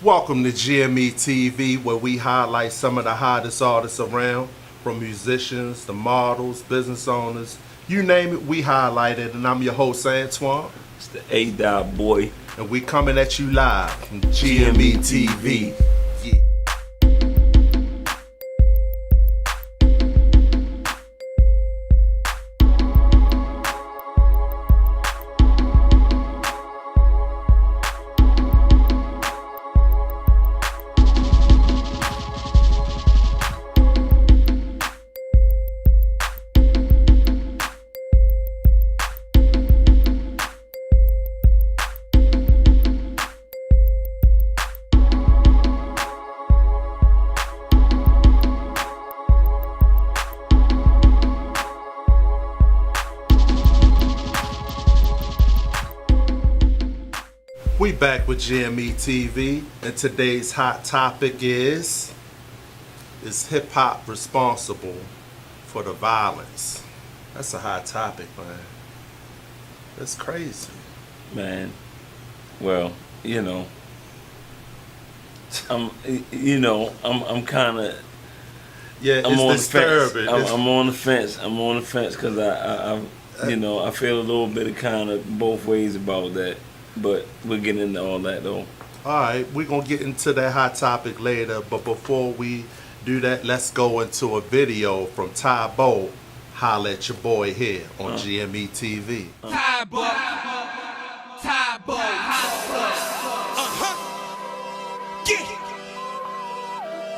Welcome to G.M.E TV, where we highlight some of the hottest artists around, from musicians to models, business owners, you name it, we highlight it. And I'm your host, Antoine. It's the A-Dot boy. And we coming at you live from G.M.E TV. Yeah. We back with G.M.E TV, and today's hot topic is hip-hop responsible for the violence? That's a hot topic, man. That's crazy. Man, well, I'm kind of. Yeah, I'm on disturbing. The fence. I'm on the fence. I'm on the fence because I feel a little bit of kind of both ways about that. But we'll get into all that though. Alright, we're going to get into that hot topic later. But before we do that, let's go into a video from Ty Bo. Holla at your boy here on G.M.E TV. Ty Bo, yeah.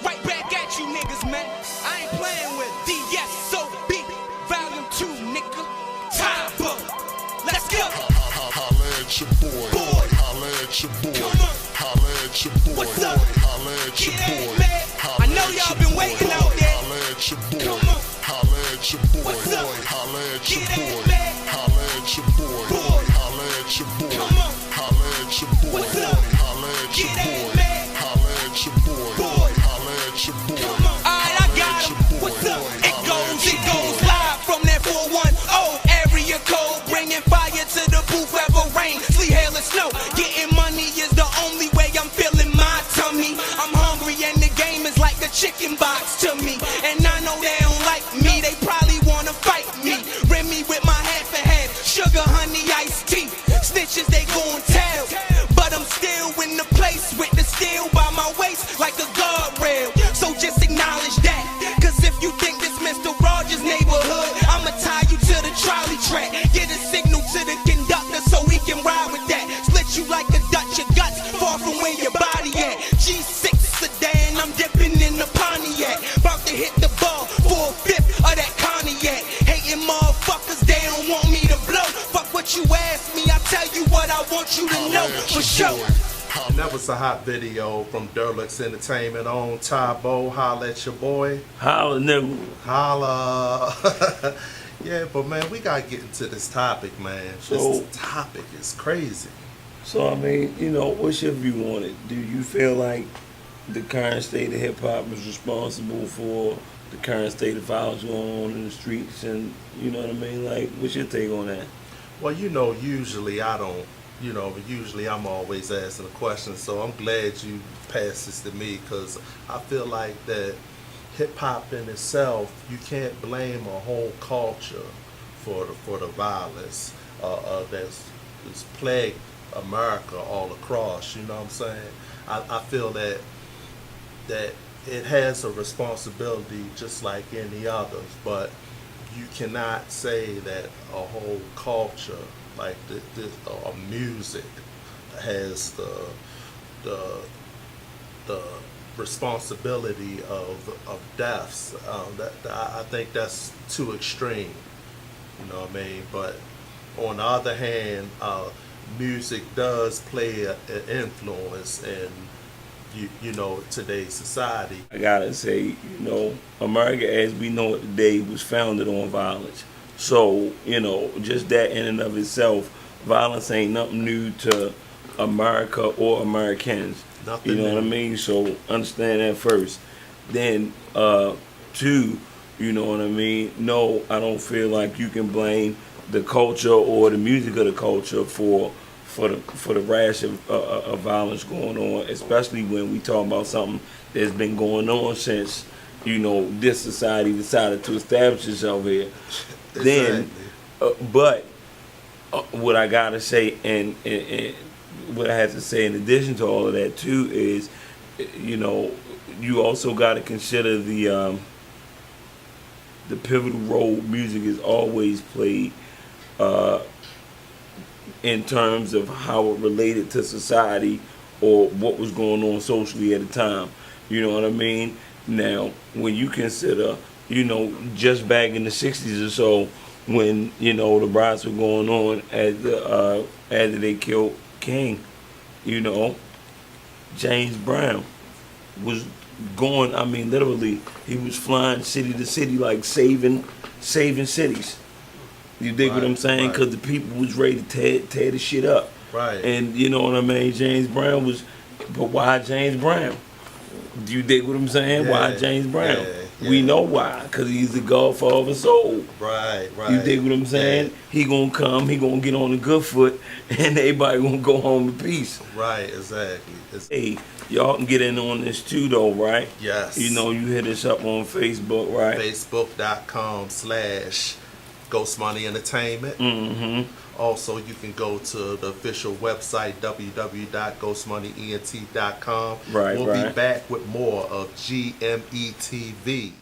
Right back at you niggas, man. I ain't playing with DSOB. Volume 2, nigga. Ty Bo, let's go. Holla at your boy. Holla at your boy. Holla at your boy. What's up? Holla at your boy. I know y'all been waiting out there. Holla at your boy. Holla at your boy. What's up? Holla at your Get boy. it, Holla at your boy. Holla at your boy. Holla at your boy. What's up? Holla at your Get boy. it, Holla at your boy. Holla at your boy. Alright, I got him. What's up? It goes live from that 410 area code, bringing fire to the booth, ever rain, sleet, hail, and snow. Getting money is the only way I'm feeling my tummy. I'm hungry and the game is like a chicken box to me. And I know they don't like me, they probably wanna fight me. Rim me with my half and half, sugar, honey, iced tea. Snitches, they gon' tell, but I'm still in the place with the steel by my waist like a guardrail. So just acknowledge that, cause if you think this Mr. Rogers' neighborhood, I'ma tie you to the trolley track. Get a signal to the conductor so he can ride with that. Split you like a Dutch, your guts far from where your body at. G6 sedan, I'm dipping in the Pontiac. About to hit the ball for a fifth of that cognac. Hating motherfuckers, they don't want me to blow. Fuck what you ask me, I tell you what I want you to know for sure. And that was a hot video from Derlix Entertainment on Ty Bo. Holla at your boy. Holla, nigga. Holla. Yeah, but man, we gotta get into this topic, man. This topic is crazy. So I mean, what's your view on it? Do you feel like the current state of hip hop is responsible for the current state of violence going on in the streets, and you know what I mean? Like, what's your take on that? Well, usually I don't, but usually I'm always asking a question, so I'm glad you passed this to me, because I feel like that hip-hop in itself, you can't blame a whole culture for the violence that's plagued America all across, you know what I'm saying? I feel that it has a responsibility just like any others, but you cannot say that a whole culture like music has the responsibility of deaths. I think that's too extreme, you know what I mean? But on the other hand, music does play an influence in today's society. I gotta say, America as we know it today was founded on violence. So, just that in and of itself, violence ain't nothing new to America or Americans. Nothing you know new. what I mean? So understand that first. Then, two, you know what I mean? No, I don't feel like you can blame the culture or the music of the culture for for the rash of violence going on, especially when we talk about something that's been going on since, you know, this society decided to establish itself here. Exactly. Then, but what I gotta say, and what I have to say in addition to all of that too is, you know, you also got to consider the pivotal role music has always played in terms of how it related to society or what was going on socially at the time. You know what I mean? Now, when you consider, you know, just back in the 60s or so, when, you know, the riots were going on after they killed King, you know, James Brown was going, I mean, literally, he was flying city to city, like saving cities. You dig what I'm saying? Right. Because the people was ready to tear the shit up. Right. And you know what I mean? James Brown was, but why James Brown? Do you dig what I'm saying? Why Yeah, James Brown? yeah. We know why, because he's the godfather of soul. Right. You dig what I'm saying? Yeah. He gonna come, he gonna get on the good foot, and everybody gonna go home in peace. Right, exactly. Hey, y'all can get in on this too though, right? Yes. You know, you hit us up on Facebook, right? Facebook.com/Ghost Money Entertainment. Mm-hmm. Also, you can go to the official website, www.ghostmoneyent.com. Right, We'll right. be back with more of G.M.E TV.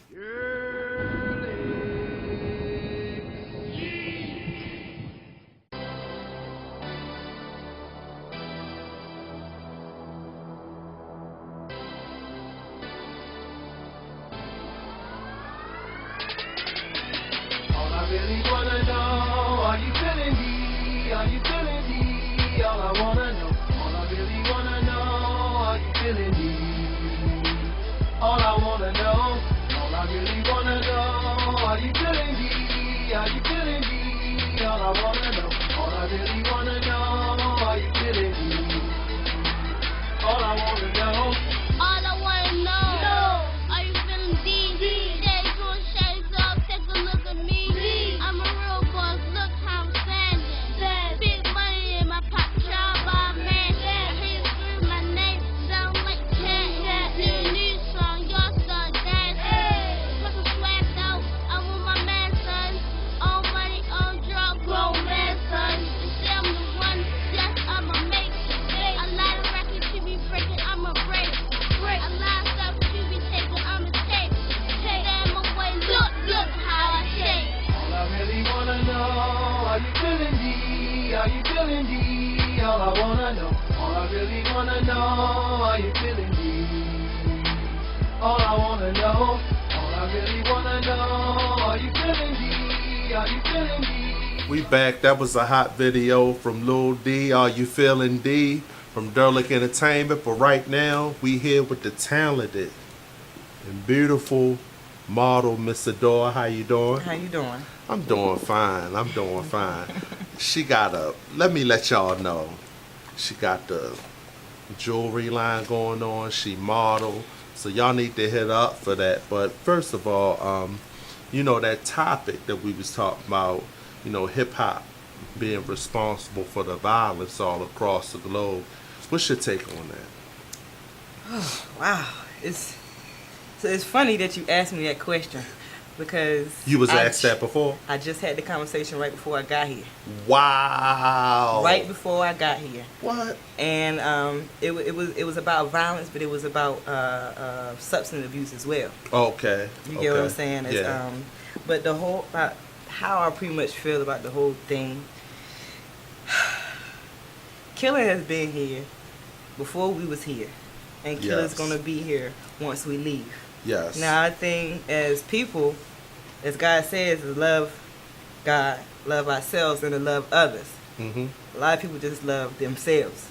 All I really wanna know, are you feeling me? Are you feeling me? All I wanna know, all I really wanna know, are you feeling me? All I wanna know, all I really wanna know, are you feeling me? Are you feeling me? All I wanna know, all I really wanna know, are you feeling me? All I wanna know. All I wanna know, are you feeling D? Shades on, shades off, take a look at me. I'm a real boss, look how I'm standing. Big money in my pocket, job by man. I hear you scream my name, sound like cat. New news song, y'all start dancing. Put some swag out, I'm with my man, son. All money, all drug, grown man, son. You say I'm the one, yes, I'ma make it. A lot of records you be breaking, I'ma break. A lot of stuff you be taking, I'ma take. Take them away, look how I shake. All I really wanna know, are you feeling me? Are you feeling me? All I wanna know, all I really wanna know, are you feeling me? All I wanna know, all I really wanna know, are you feeling me? Are you feeling me? We back. That was a hot video from Lil D. Are You Feeling D? From Derlick Entertainment. But right now, we here with the talented and beautiful model, Miss Adore. How you doing? How you doing? I'm doing fine. I'm doing fine. She got let me let y'all know. She got the jewelry line going on. She model. So y'all need to hit up for that. But first of all, you know, that topic that we was talking about, you know, hip hop being responsible for the violence all across the globe. What's your take on that? Wow, it's funny that you asked me that question because You was asked that before? I just had the conversation right before I got here. Wow. Right before I got here, What? and it was about violence, but it was about substance abuse as well. Okay. You get what I'm okay. saying? It's, Yeah. but the whole how I pretty much feel about the whole thing. Killer has been here before we was here, and Killer's Yes. gonna be here once we leave. Yes. Now I think as people, as God says, is love God, love ourselves, and to love others. Mm-hmm. A lot of people just love themselves.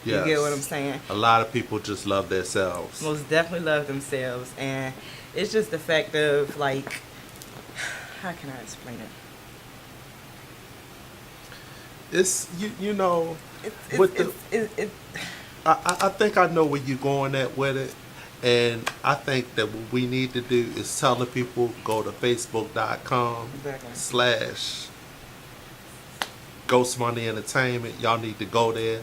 Yes. You get what I'm saying? A lot of people just love themselves. Most definitely love themselves, and it's just the fact of like, how can I explain it? It's you know. It's, With the- it's I think I know where you're going at with it, and I think that what we need to do is tell the people go to Exactly. facebook.com/. Ghost Money Entertainment. Y'all need to go there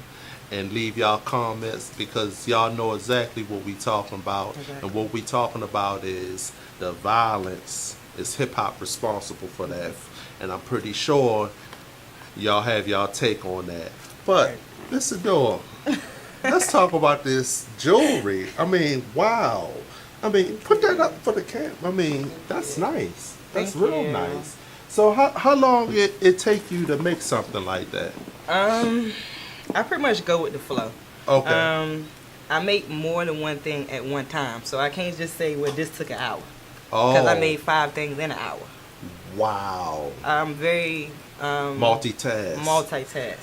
and leave y'all comments because y'all know exactly what we talking about. Exactly. And what we talking about is the violence. Is hip hop responsible for that? And I'm pretty sure y'all have y'all take on that. But Mr. Dora, let's talk about this jewelry. I mean, wow. I mean, put that up for the camp. I mean, that's nice. That's Thank real you. nice. So how long it take you to make something like that? I pretty much go with the flow. Okay. I make more than one thing at one time, so I can't just say, well, this took an hour. Because I made 5 things in an hour. Wow. I'm very Multitask.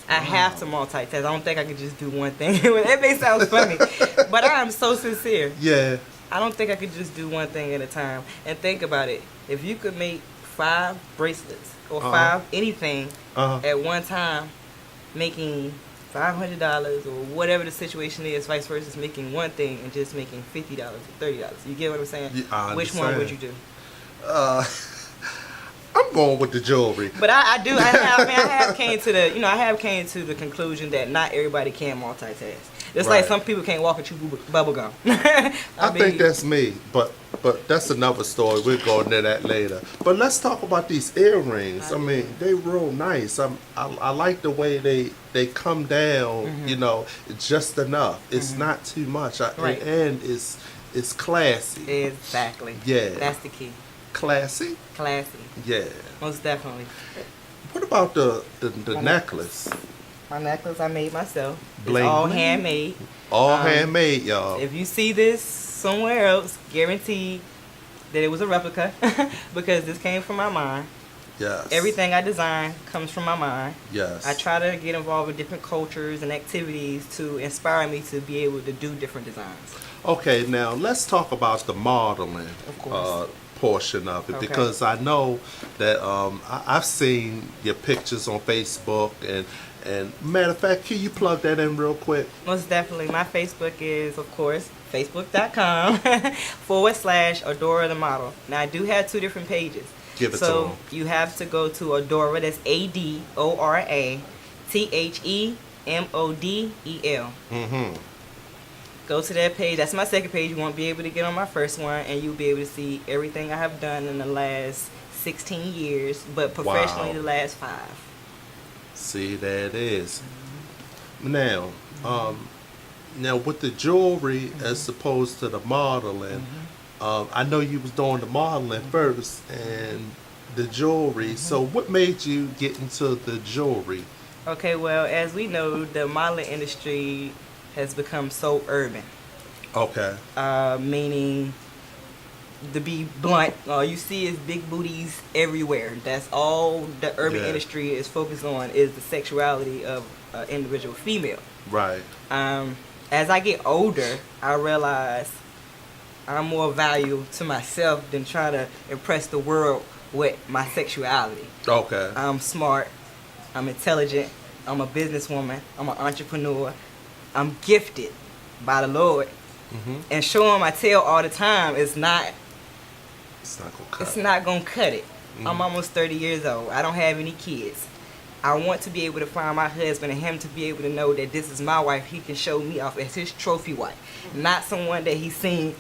I have to multitask. I don't think I could just do one thing. It may sound funny, but I am so sincere. Yeah. I don't think I could just do one thing at a time. And think about it. If you could make 5 bracelets or 5 anything at one time, making $500 or whatever the situation is, vice versa, making one thing and just making $50 or $30. You get what I'm saying? Yeah, I Which one would you do? I'm going with the jewelry. But I have came to the conclusion that not everybody can multitask. It's like Right. some people can't walk and chew bubble gum. I think that's me, but that's another story. We'll go into that later. But let's talk about these earrings. I mean, they real nice. I like the way they come down. You know, just enough. It's not too much. Right. And it's classy. Exactly. Yeah. That's the key. Classy. Classy. Yeah. Most definitely. What about the necklace? My necklace I made myself. Bling, It's all bling. handmade. All handmade, y'all. If you see this somewhere else, guaranteed that it was a replica because this came from my mind. Yes. Everything I design comes from my mind. Yes. I try to get involved with different cultures and activities to inspire me to be able to do different designs. Okay, now let's talk about the modeling Of course. portion of it Okay. because I know that I've seen your pictures on Facebook and matter of fact, can you plug that in real quick? Most definitely. My Facebook is, of course, facebook.com/Adora the Model. Now, I do have 2 different pages. Give it to So 'em. you have to go to Adora, that's ADORATHEMODEL. Mm-hmm. Go to that page. That's my second page. You won't be able to get on my first one, and you'll be able to see everything I have done in the last 16 years, but professionally Wow. the last 5. See, there it is. Now, now with the jewelry as opposed to the modeling, I know you was doing the modeling first and the jewelry. So what made you get into the jewelry? Okay, well, as we know, the modeling industry has become so urban. Okay. Meaning, to be blunt, all you see is big booties everywhere. That's all the urban Yeah. industry is focused on, is the sexuality of an individual female. Right. As I get older, I realize I'm more valuable to myself than trying to impress the world with my sexuality. Okay. I'm smart, I'm intelligent, I'm a businesswoman, I'm an entrepreneur, I'm gifted by the Lord. And showing my tail all the time is not, It's not gonna cut. it's not gonna cut it. I'm almost 30 years old. I don't have any kids. I want to be able to find my husband and him to be able to know that this is my wife. He can show me off as his trophy wife, not someone that he's seen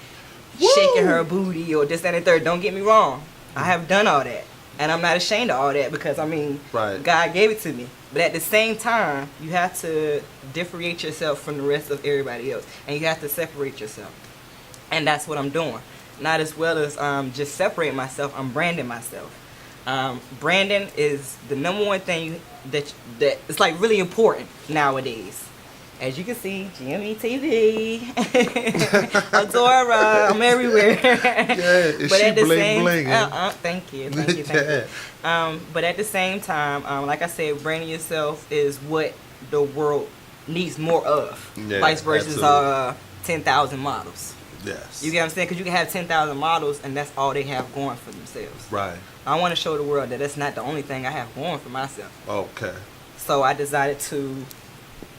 shaking her booty or this, that, and the third. Don't get me wrong. I have done all that. And I'm not ashamed of all that because, I mean, Right. God gave it to me. But at the same time, you have to differentiate yourself from the rest of everybody else. And you have to separate yourself. And that's what I'm doing. Not as well as just separating myself, I'm branding myself. Branding is the number one thing that it's like really important nowadays. As you can see, G.M.E TV, Adora, I'm everywhere. Yeah, is she bling bling? Thank you, thank you, thank you. But at the same time, like I said, branding yourself is what the world needs more of. Yeah, Vice versus absolutely. 10,000 models. Yes. You get what I'm saying? Because you can have 10,000 models and that's all they have going for themselves. Right. I want to show the world that that's not the only thing I have going for myself. Okay. So I decided to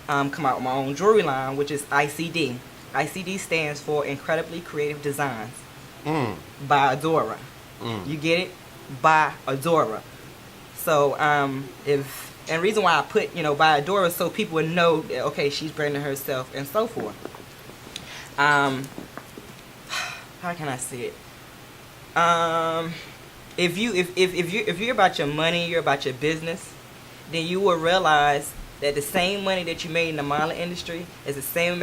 come out with my own jewelry line, which is ICD. ICD stands for Incredibly Creative Designs by Adora. You get it? By Adora. So if And the reason why I put, by Adora, so people would know that, okay, she's branding herself and so forth. How can I say it? If you're about your money, you're about your business, then you will realize that the same money that you made in the modeling industry is the same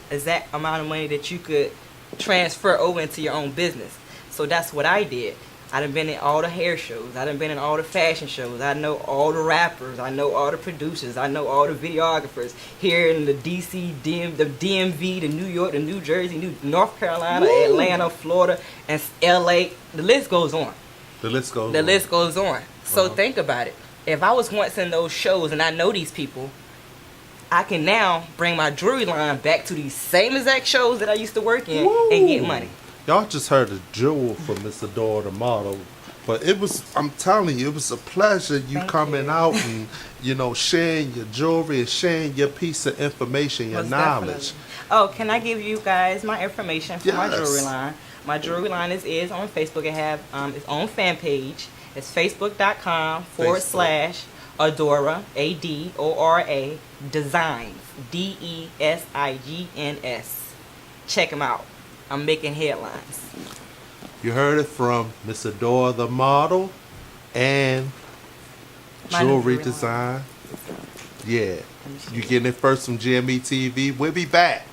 exact amount of money that you could transfer over into your own business. So that's what I did. I done been in all the hair shows. I done been in all the fashion shows. I know all the rappers. I know all the producers. I know all the videographers here in the DC, the DMV, the New York, the New Jersey, North Carolina, Atlanta, Florida, and LA. The list goes on. The list goes on. The list goes on. So think about it. If I was once in those shows and I know these people, I can now bring my jewelry line back to these same exact shows that I used to work in and get money. Y'all just heard a jewel from Miss Adora the model. But I'm telling you, it was a pleasure you coming out and, sharing your jewelry and sharing your piece of information, your Most knowledge. definitely. Oh, can I give you guys my information for my Yes. jewelry line? My jewelry line is on Facebook. It have its own fan page. It's facebook.com/Adora, Adora, Designs, DESIGNS. Check them out. I'm making headlines. You heard it from Miss Adora the model and My new jewelry jewelry design. Yeah. You getting it first from G.M.E TV. We'll be back.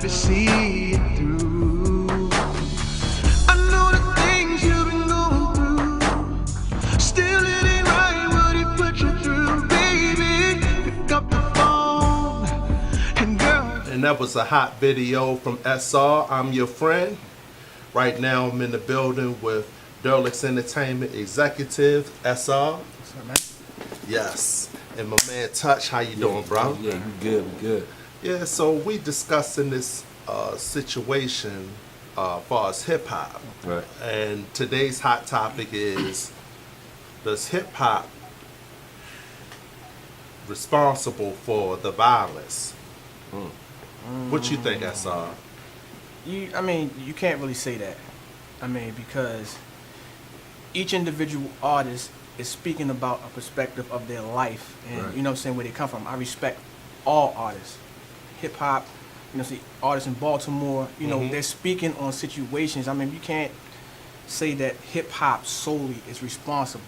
See it through. I know the things you've been going through. Still, it ain't right what it put you through, baby. Pick up the phone and girl. And that was a hot video from SR. I'm your friend. Right now, I'm in the building with Derelict Entertainment Executive SR. What's up, man? Yes. And my man Touch. How you doing, bro? Yeah, you good, we good. Yeah, so we discussing this situation far as hip hop. Right. And today's hot topic is, does hip hop responsible for the violence? What you think, SR? You can't really say that. Because each individual artist is speaking about a perspective of their life and Right. where they come from. I respect all artists. Hip hop, see artists in Baltimore, they're speaking on situations. You can't say that hip hop solely is responsible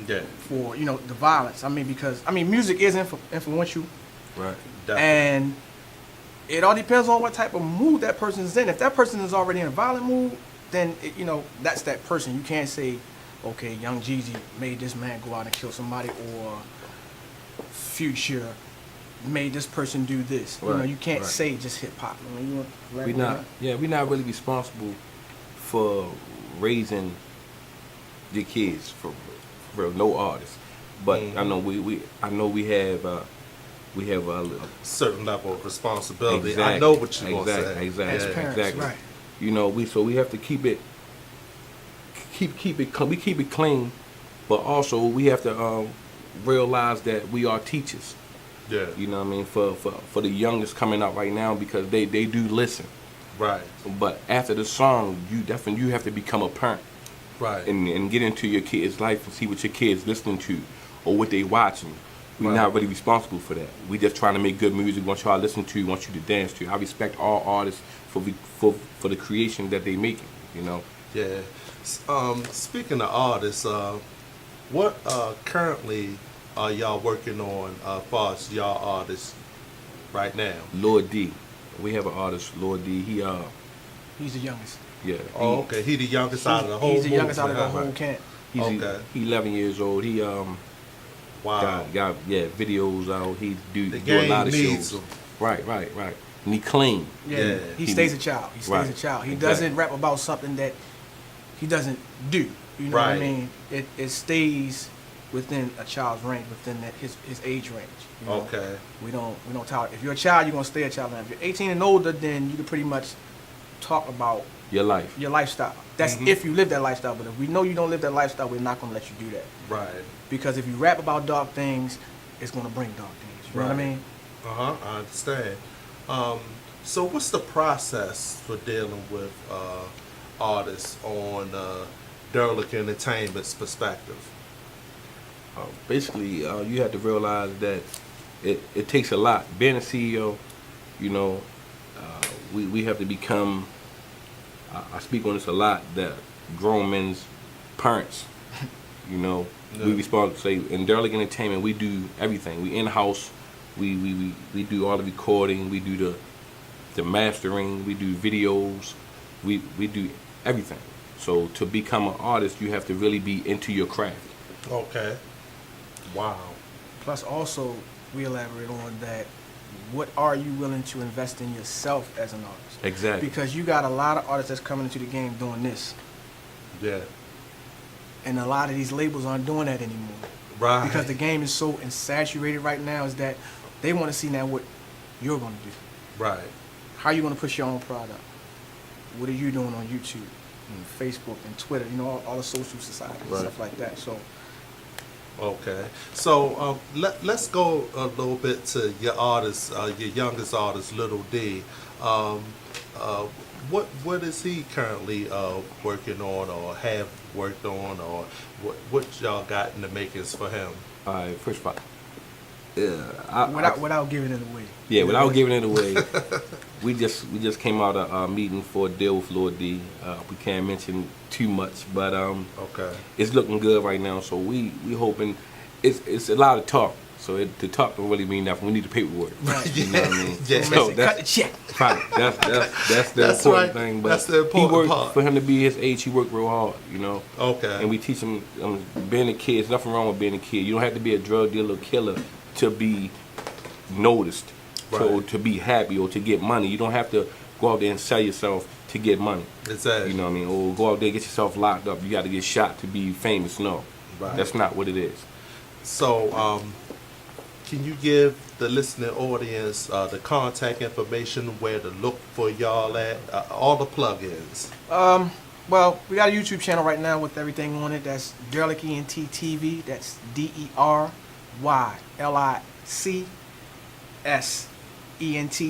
Yeah. for, the violence. Because music is influential, Right. Definitely. and it all depends on what type of mood that person is in. If that person is already in a violent mood, then that's that person. You can't say, okay, Young Jeezy made this man go out and kill somebody, or Future made this person do this. Right, You can't right. say just hip hop. You want to We're elaborate on not. Yeah, we're not really responsible for raising the kids for no artists. But I know we have a Certain level of responsibility. Exactly, I know what you're going to say. Exactly. As parents, Exactly. right. We have to keep it clean, but also we have to realize that we are teachers. Yeah. You know what I mean? For the youngest coming out right now, because they do listen. Right. But after the song, you have to become a parent. Right. and get into your kids' life and see what your kids listening to or what they watching. We're Right. not really responsible for that. We just trying to make good music. Want y'all to listen to, want you to dance to. I respect all artists for the creation that they making. You know. Yeah. Speaking of artists, what currently are y'all working on as far as y'all artists right now? Lord D. We have an artist, Lord D. He's the youngest. Yeah. Oh, okay. He the youngest out of the whole He's the youngest out of the movement. whole camp. He's Okay. he 11 years old. He Wow. got videos out. He do The a lot of game needs shows. him. Right. And he clean. Yeah. He stays a child. He stays Right. a child. He Exactly. doesn't rap about something that he doesn't do. You know what I Right. mean? It stays within a child's range, within his age range. You know? Okay. We don't tolerate. If you're a child, you're gonna stay a child. Now, if you're 18 and older, then you can pretty much talk about Your life. your lifestyle. That's if you live that lifestyle. But if we know you don't live that lifestyle, we're not gonna let you do that. Right. Because if you rap about dark things, it's gonna bring dark things. You know what I Right. mean? I understand. So what's the process for dealing with artists on Derlick Entertainment's perspective? Basically, you have to realize that it takes a lot. Being a CEO, you know, we have to become, I speak on this a lot, that grown men's parents, you know. Yeah. We respond, say, in Derlick Entertainment, we do everything. We in-house, we do all the recording, we do the mastering, we do videos, we do everything. So to become an artist, you have to really be into your craft. Okay. Wow. Plus, also, we elaborate on that. What are you willing to invest in yourself as an artist? Exactly. Because you got a lot of artists that's coming into the game doing this, Yeah. and a lot of these labels aren't doing that anymore. Right. Because the game is so saturated right now, is that they want to see now what you're going to do. Right. How are you going to push your own product? What are you doing on YouTube, and Facebook, and Twitter? You know, all the social society and Right. stuff like that. So. Okay, so let's go a little bit to your artist, your youngest artist, Little D. What is he currently working on, or have worked on, or what y'all got in the makings for him? All right, first of all, yeah, Without giving it away. yeah, without giving it away, we just came out of a meeting for a deal with Lord D. We can't mention too much, but Okay. it's looking good right now. So we hoping it's a lot of talk. So the talk don't really mean nothing. We need the paperwork. Right. You know what I mean? Yeah. So Cut the check. right. That's the That's important right. thing. But That's the important he worked, part. for him to be his age, he worked real hard. You know. Okay. And we teach him being a kid. There's nothing wrong with being a kid. You don't have to be a drug dealer or killer to be noticed, Right. to be happy or to get money. You don't have to go out there and sell yourself to get money. Exactly. You know what I mean? Or go out there and get yourself locked up. You got to get shot to be famous. No, Right. that's not what it is. So, can you give the listening audience the contact information, where to look for y'all at, all the plugins? Well, we got a YouTube channel right now with everything on it. That's Derlick E TV. That's DERYLICSENT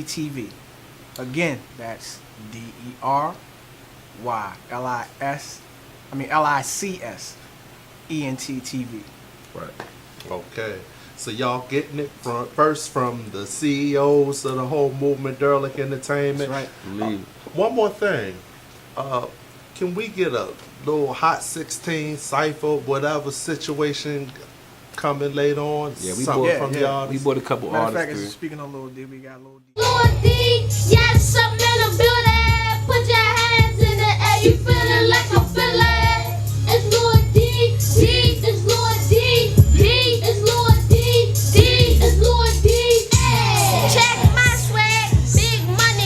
TV. Again, that's LICSENT TV. Right. Okay. So y'all getting it first from the CEOs of the whole movement, Derlick Entertainment. That's right. Leave. One more thing. Can we get a little Hot 16 cipher, whatever situation coming later on? Yeah, we Something bought- from yeah. the We artists. bought a couple Matter of fact, artists. speaking of Lil D, we got Lil D. Lord D, yes, I'm in the building. Put your hands in the air, you feeling like I'm feeling. It's Lord D, D, it's Lord D, D, it's Lord D, D, it's Lord D. Hey. Check my swag, big money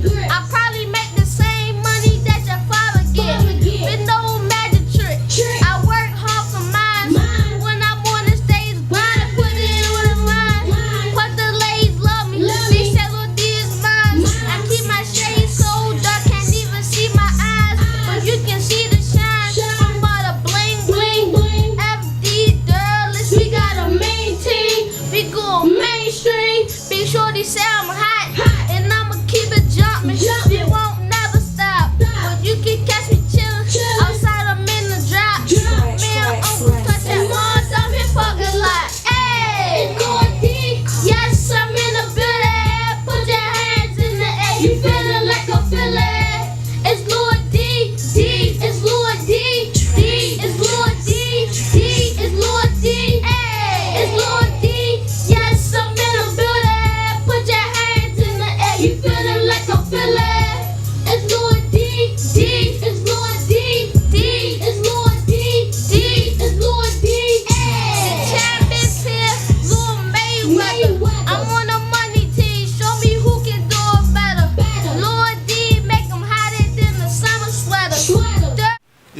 grip. I probably make the same money that your father get. With no magic trick. I work hard for mine. When I'm on the stage, grind, put it in with mine. But the ladies love me. They say Lil D is mine. I keep my shades so dark, can't even see my eyes. But you can see the shine from all the bling bling. FD Derlick, we got a main team. We go mainstream. Big shorty say I'm hot, and I'ma keep it jumping. We won't never stop. But you can catch me chillin' outside. I'm in the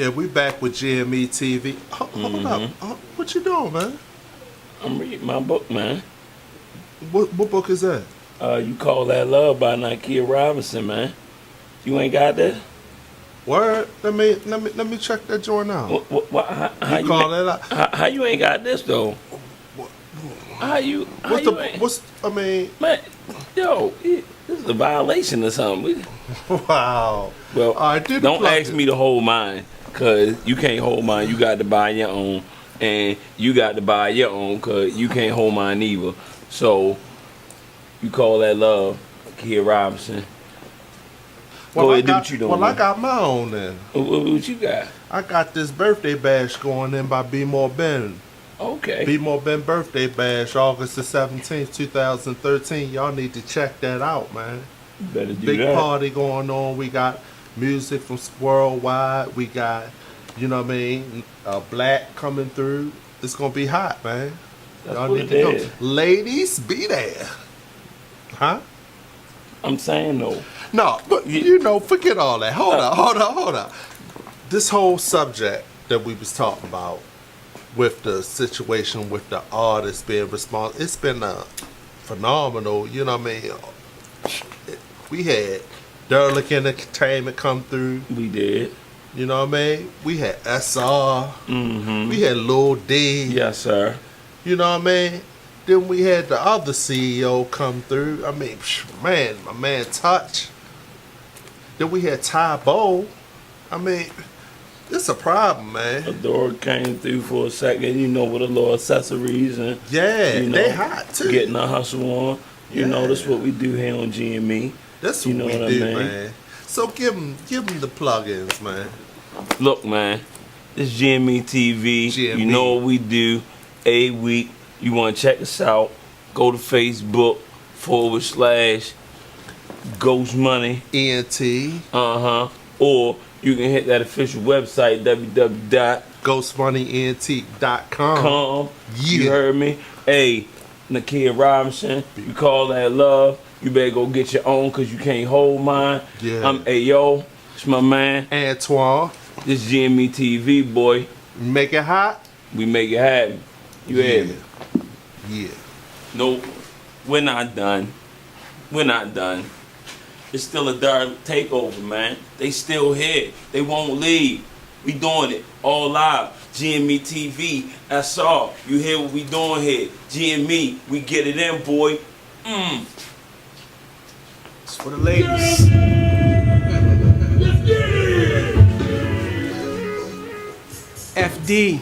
Yeah, we back with G.M.E TV. Hold up. What you doing, man? I'm reading my book, man. What book is that? You Call That Love by Nakia Robinson, man. You ain't got that? Word? Let me check that joint out. How You call that out? How you ain't got this though? How you ain't? Man, yo, this is a violation or something. Wow. Well, all right, don't ask me to hold mine, cause you can't hold mine. You got to buy your own, and you got to buy your own, cause you can't hold mine either. So, You Call That Love, Nakia Robinson. Go ahead, do what you doing. Well, I got my own then. What you got? I got this birthday bash going in by B More Ben. Okay. B More Ben birthday bash, August the 17th, 2013. Y'all need to check that out, man. You better do Big that. party going on. We got music from worldwide. We got, you know what I mean, Black coming through. It's gonna be hot, man. That's Y'all what need it to is. go. Ladies, be there. Huh? I'm saying though. No, but you know, forget all that. Hold up. This whole subject that we was talking about with the situation with the artists being responsible, it's been phenomenal, you know what I mean? We had Derlick Entertainment come through. We did. You know what I mean? We had SR. Mm-hmm. We had Lil D. Yes, sir. You know what I mean? Then we had the other CEO come through. I mean, man, my man Touch. Then we had Ty Bo. I mean, it's a problem, man. Adora came through for a second, you know, with a little accessories and Yeah, you know, they hot too. getting a hustle on. You know, that's what we do here on G.M.E. That's you what know we what do, I mean? man. So give them the plugins, man. Look, man, this G.M.E TV. G.M.E. You know what we do. A week. You want to check us out? Go to Facebook /Ghost Money ENT. Or you can hit that official website GhostMoneyENT.com. You heard me? Hey, Nakia Robinson, You Call That Love. You better go get your own because you can't hold mine. Yeah. I'm Ayo. It's my man. Antoine. This G.M.E TV, boy. Make it hot. We make it happen. You hear me? Yeah. Nope. We're not done. We're not done. It's still a dark takeover, man. They still here. They won't leave. We doing it all live. G.M.E TV. That's all. You hear what we doing here? G.M.E. We get it in, boy. It's for the ladies. FD.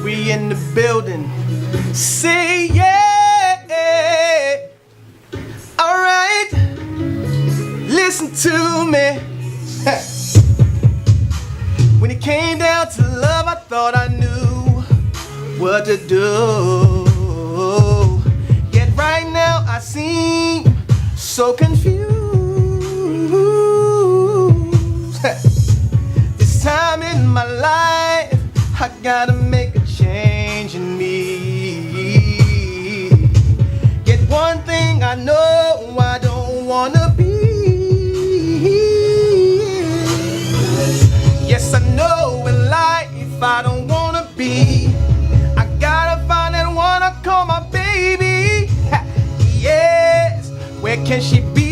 We in the building. Say yeah. Alright. Listen to me. When it came down to love, I thought I knew what to do. Yet right now I seem so confused. This time in my life, I gotta make a change in me. Yet one thing I know I don't wanna be. Yes, I know in life I don't wanna be. I gotta find that one I call my baby. Yes, where can she be?